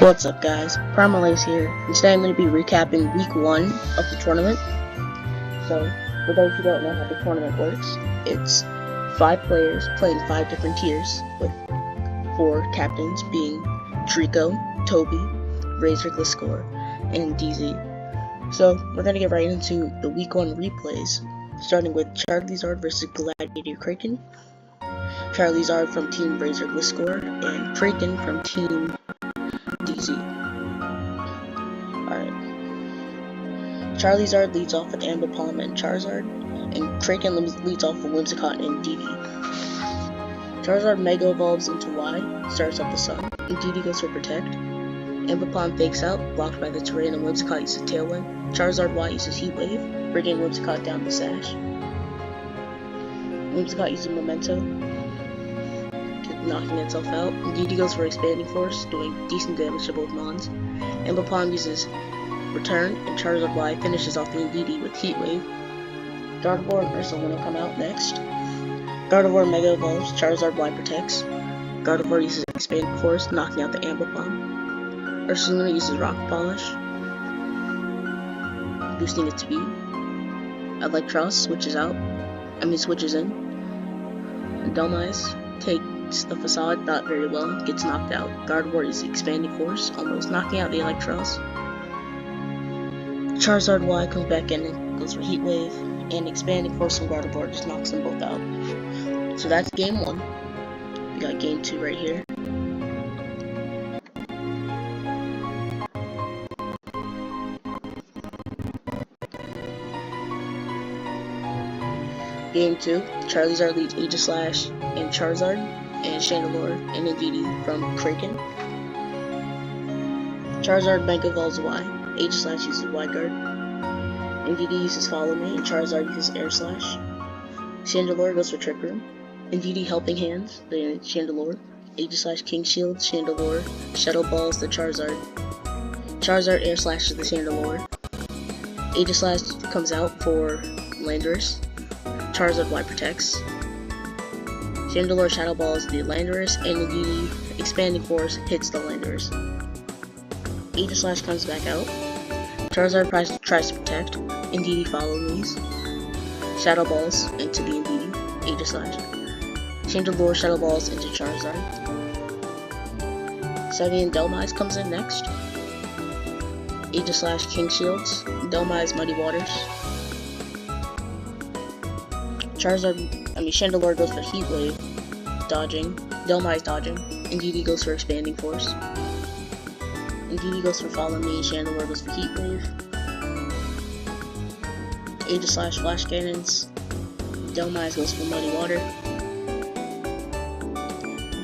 What's up, guys? Primal is here, and today I'm going to be recapping week 1 of the tournament. So, for those who don't know how the tournament works, it's 5 players playing 5 different tiers, with 4 captains being Trico, Toby, Razor Gliscor, and DZ. So, we're going to get right into the week 1 replays, starting with Charizard versus Gladiator Kraken, Charizard from Team Razor Gliscor, and Kraken from Team DZ. Alright. Charizard leads off with Ambipom and Charizard, and Kraken leads off with Whimsicott and DD. Charizard Mega Evolves into Y, starts up the Sun, and DD goes for Protect. Ambipom fakes out, blocked by the terrain, and Whimsicott uses Tailwind. Charizard Y uses Heat Wave, bringing Whimsicott down the Sash. Whimsicott uses Memento, knocking itself out. DD goes for Expanding Force, doing decent damage to both Mons. Ambipom uses Return, and Charizard Y finishes off the DD with Heat Wave. Gardevoir and Ursaluna come out next. Gardevoir Mega Evolves, Charizard Y protects. Gardevoir uses Expanding Force, knocking out the Ambipom. Ursaluna uses Rock Polish, boosting its speed. Electros switches in. And Delmise takes the Facade, not very well, gets knocked out. Gardevoir uses Expanding Force, almost knocking out the Electros. Charizard Y comes back in and goes for Heat Wave, and Expanding Force from Gardevoir just knocks them both out. So that's game 1. We got game 2 right here. Game 2, Charizard leads Aegislash and Charizard, and Chandelure and DD from Kraken. Charizard Mega Evolves Y, Aegislash uses Y Guard, and DD uses Follow Me, and Charizard uses Air Slash. Chandelure goes for Trick Room, and DD Helping Hands, the Chandelure. Aegislash King Shield, Chandelure, Shadow Balls the Charizard. Charizard Air Slashes the Chandelure. Aegislash comes out for Landorus. Charizard Y protects. Chandelure Shadow Balls the Landorus, and the DD Expanding Force hits the Landorus. Aegislash comes back out. Charizard tries to protect, and DD Follow Me's. Shadow Balls into the DD, Aegislash. Chandelure Shadow Balls into Charizard. Sevian Delmise comes in next. Aegislash King Shields, Delmise Muddy Waters. Chandelure goes for Heat Wave, dodging, Delmise dodging, and DD goes for Expanding Force. And DD goes for Follow Me, and Chandelure goes for Heat Wave. Aegislash Flash Cannons, Delmise goes for Muddy Water.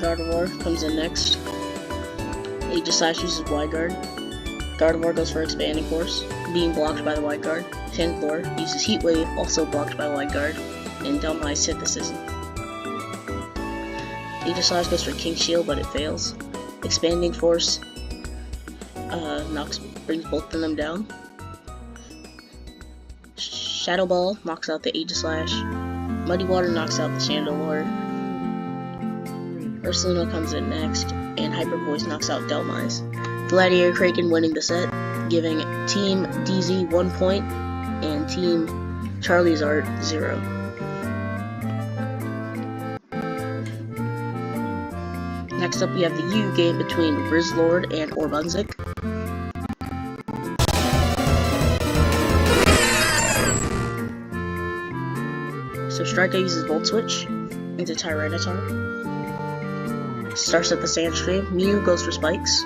Gardevoir comes in next. Aegislash uses Y Guard. Gardevoir goes for Expanding Force, being blocked by the Y Guard. Chandelure uses Heat Wave, also blocked by the Y Guard, and Delmise Synthesis. Aegislash goes for King Shield, but it fails. Expanding Force brings both of them down. Shadow Ball knocks out the Aegislash. Muddy Water knocks out the Chandelure. Ursaluna comes in next, and Hyper Voice knocks out Delmise. Gladiator Kraken winning the set, giving Team DZ 1 point and Team Charizard 0. Next up, we have the U game between Grizzlord and Orbunzik. So Striker uses Volt Switch into Tyranitar. Starts at the Sandstream. Mew goes for Spikes.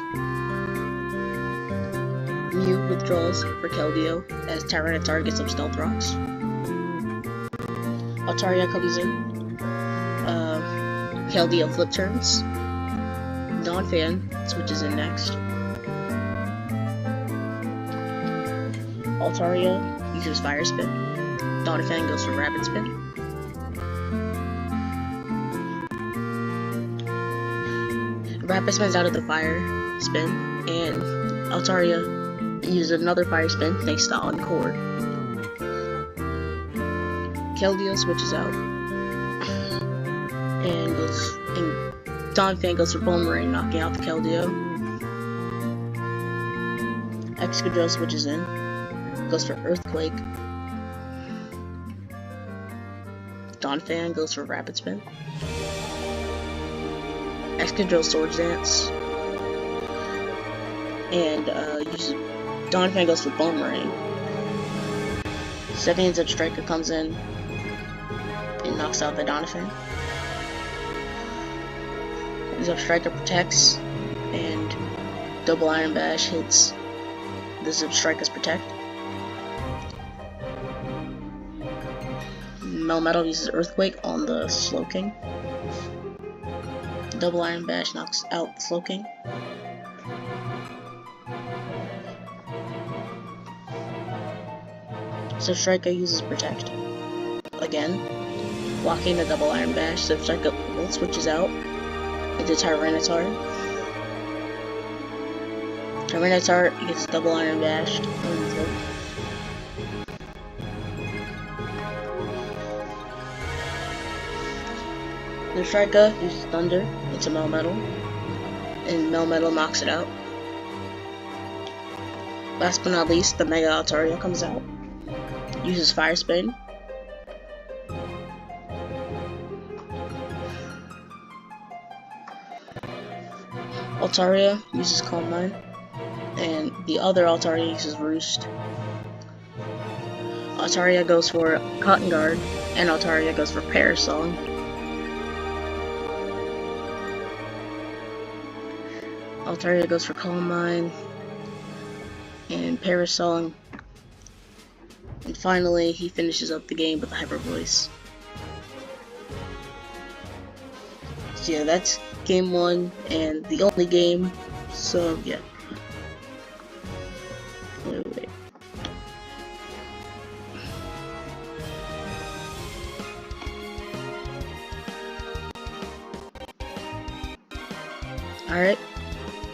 Mew withdraws for Keldeo as Tyranitar gets some Stealth Rocks. Altaria comes in. Keldeo flip turns. Donphan switches in next. Altaria uses Fire Spin. Donphan goes for Rapid Spin. Rapid Spin's out of the Fire Spin, and Altaria uses another Fire Spin thanks to Encore. Keldeo switches out and Donphan goes for Boomerang, knocking out the Keldeo. Excadrill switches in, goes for Earthquake. Donphan goes for Rapid Spin. Excadrill Swords Dance. And Donphan goes for Boomerang. Second Zebstrika comes in and knocks out the Donphan. Zebstrika protects, and Double Iron Bash hits the Zebstrika's Protect. Melmetal uses Earthquake on the Slowking. Double Iron Bash knocks out the Slowking. Zebstrika uses Protect. Again, blocking the Double Iron Bash. Zebstrika switches out into Tyranitar. Tyranitar gets Double Iron Bashed. Zebstrika uses Thunder into Melmetal, and Melmetal knocks it out. Last but not least, the Mega Altaria comes out, uses Fire Spin. Altaria uses Calm Mind, and the other Altaria uses Roost. Altaria goes for Cotton Guard, and Altaria goes for Parasol. Altaria goes for Calm Mind and Parasol, and finally he finishes up the game with a Hyper Voice. So yeah, that's game 1 and the only game. So yeah. Wait. Alright.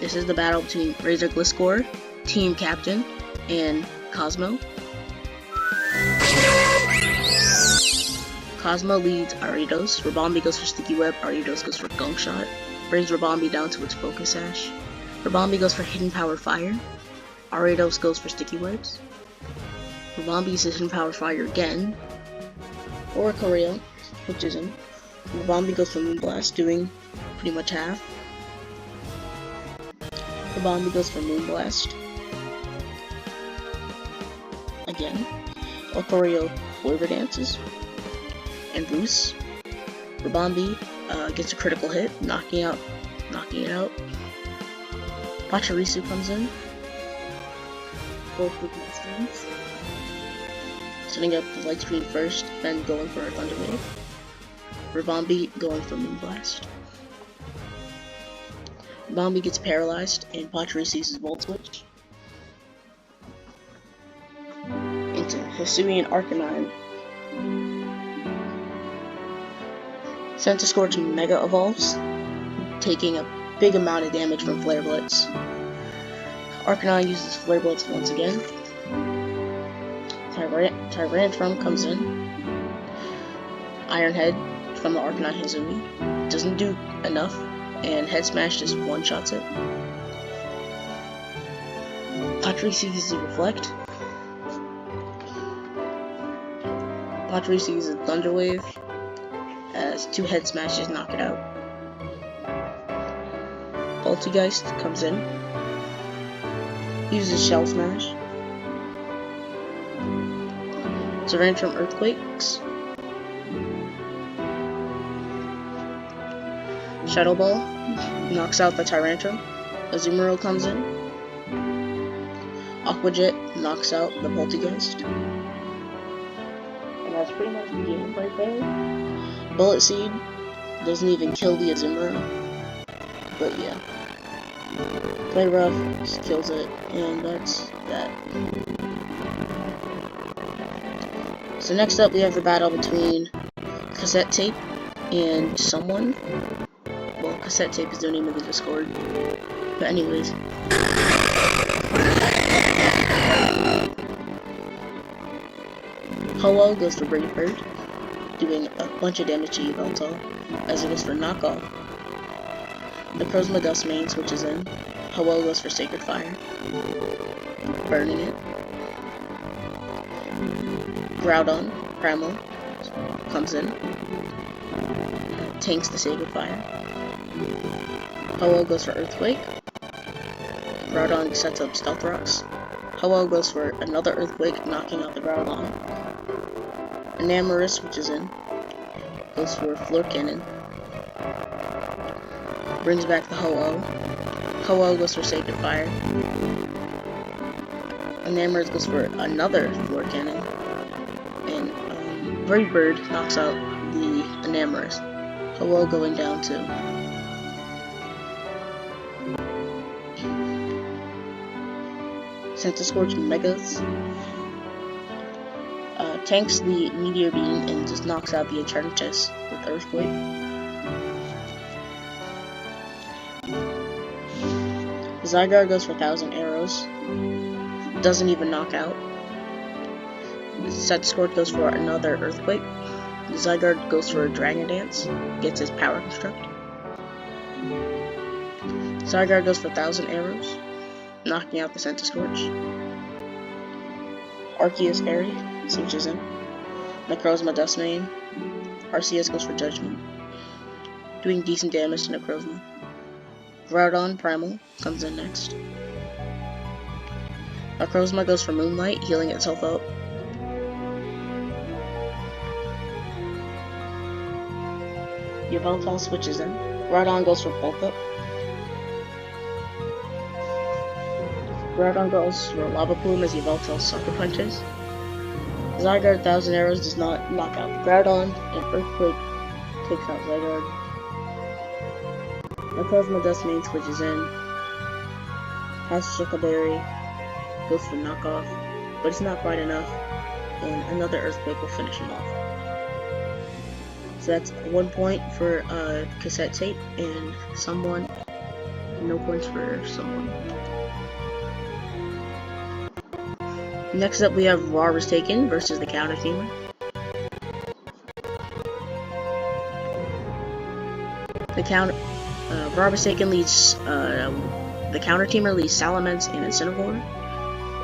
This is the battle between Razor Gliscor, Team Captain, and Cosmo. Cosmo leads Ariados. Rabombi goes for Sticky Web. Ariados goes for Gunk Shot. Brings Rabombi down to its Focus Sash. Rabombi goes for Hidden Power Fire. Ariados goes for Sticky Webs. Rabombi uses Hidden Power Fire again. Oricorio, which isn't. Rabombi goes for Moonblast, doing pretty much half. Rabombi goes for Moonblast. Again. Oricorio Flavor Dances. And Boost. Rabombi gets a critical hit, knocking it out. Pachirisu comes in. Both with light screens. Setting up the light screen first, then going for a Thunder Wave. Rabombi going for Moonblast. Rabombi gets paralyzed, and Pachirisu uses Volt Switch. Into Hisuian Arcanine. Centiskorch Mega Evolves, taking a big amount of damage from Flare Blitz. Arcanine uses Flare Blitz once again. Tyrantrum comes in. Iron Head from the Arcanine Hisui. Doesn't do enough, and Head Smash just one-shots it. Pachirisu uses Reflect. Pachirisu uses Thunder Wave, as 2 Head Smashes knock it out. Poltergeist comes in, uses Shell Smash. Tyrantrum Earthquakes. Shadow Ball knocks out the Tyrantrum. Azumarill comes in. Aqua Jet knocks out the Poltergeist. And that's pretty much the game right there. Bullet Seed doesn't even kill the Azumarill, but yeah. Play Rough just kills it, and that's that. So next up we have the battle between Cassette Tape and someone. Well, Cassette Tape is the name of the Discord. But anyways. Ho-Oh goes for Brave Bird, doing a bunch of damage to Yveltal, as it goes for Knockoff. The Prosma Dust main switches in. Ho-Oh goes for Sacred Fire. burning it. Groudon, Primal, comes in, tanks the Sacred Fire. Ho-Oh goes for Earthquake. Groudon sets up Stealth Rocks. Ho-Oh goes for another Earthquake, knocking out the Groudon. Enamorus switches in, goes for Floor Cannon. Brings back the Ho-Oh. Ho-Oh goes for Sacred Fire. Enamorus goes for another Floor Cannon. And Brave Bird knocks out the Enamorus. Ho-Oh going down too. Centiskorch Megas tanks the Meteor Beam and just knocks out the Eternatus with Earthquake. Zygarde goes for 1,000 Arrows. Doesn't even knock out. Centiskorch goes for another Earthquake. Zygarde goes for a Dragon Dance. Gets his Power Construct. Zygarde goes for 1,000 Arrows, knocking out the Centiskorch. Arceus Fairy switches in. Necrozma Dustmane. Arceus goes for Judgment, doing decent damage to Necrozma. Groudon Primal comes in next. Necrozma goes for Moonlight, healing itself up. Yveltal switches in. Groudon goes for Bulk Up. Groudon goes for Lava Plume as Yveltal Sucker Punches. Zygarde 1,000 Arrows does not knock out the Groudon, and Earthquake takes out Zygarde. Necrozma Dustmane switches in. Has Shuckleberry, goes for Knockoff, but it's not quite enough, and another Earthquake will finish him off. So that's 1 point for cassette tape, and someone, no points for someone. Next up we have Rarvastaken versus the Counter Teamer. Rarvastaken leads, the Counter Teamer leads Salamence and Incineroar,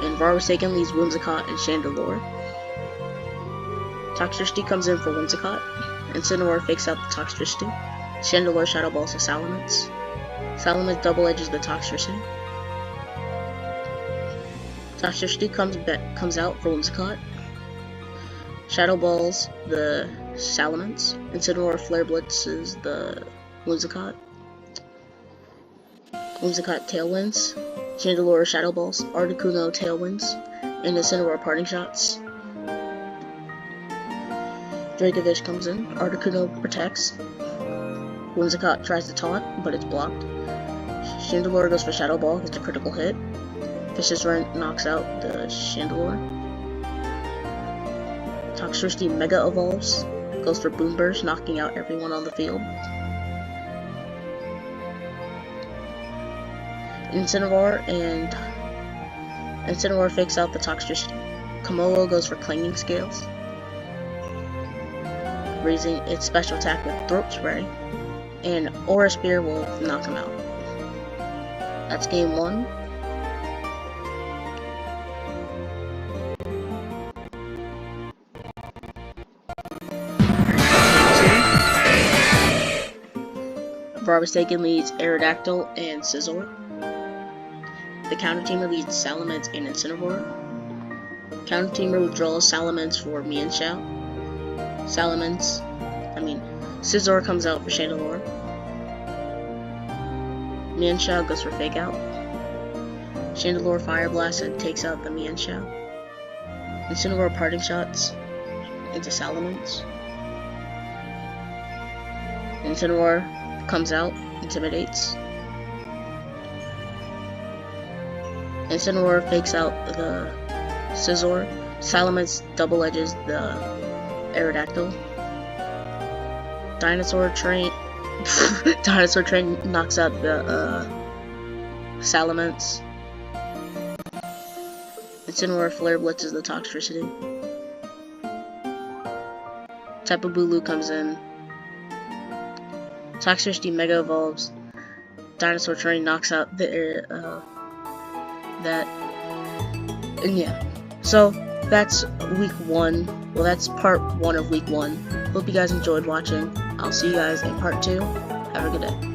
and Rarvastaken leads Whimsicott and Chandelure. Toxtricity comes in for Whimsicott. Incineroar fakes out the Toxtricity. Chandelure Shadow Balls to Salamence. Salamence double edges the Toxtricity. Toxtricity comes out for Whimsicott. Shadow Balls the Salamence. Incineroar Flare Blitzes the Whimsicott. Whimsicott Tailwinds. Chandelure Shadow Balls. Articuno Tailwinds. And Incineroar Parting Shots. Dracovish comes in. Articuno protects. Whimsicott tries to taunt, but it's blocked. Chandelure goes for Shadow Ball, gets a critical hit. Vicious Rent knocks out the Chandelure. Toxtricity Mega Evolves, goes for Boom Burst, knocking out everyone on the field. Incineroar fakes out the Toxtricity. Komodo goes for Clanging Scales, raising its special attack with Throat Spray, and Aura Spear will knock him out. That's game 1. Rarvastaken leads Aerodactyl and Scizor. The Counter Teamer leads Salamence and Incineroar. Counter Teamer withdraws Salamence for Mienshao. Scizor comes out for Chandelure. Mienshao goes for Fake Out. Chandelure Fire Blast and takes out the Mienshao. Incineroar Parting Shots into Salamence. Incineroar comes out, intimidates. Incineroar fakes out the Scizor. Salamence double edges the Aerodactyl. Dinosaur Train knocks out the Salamence. Incineroar Flare Blitzes the Toxtricity. Tapu Bulu comes in. Toxtricity Mega Evolves. Dinosaur Train knocks out the And yeah, so that's week 1. Well, that's part 1 of week 1. Hope you guys enjoyed watching. I'll see you guys in part 2. Have a good day.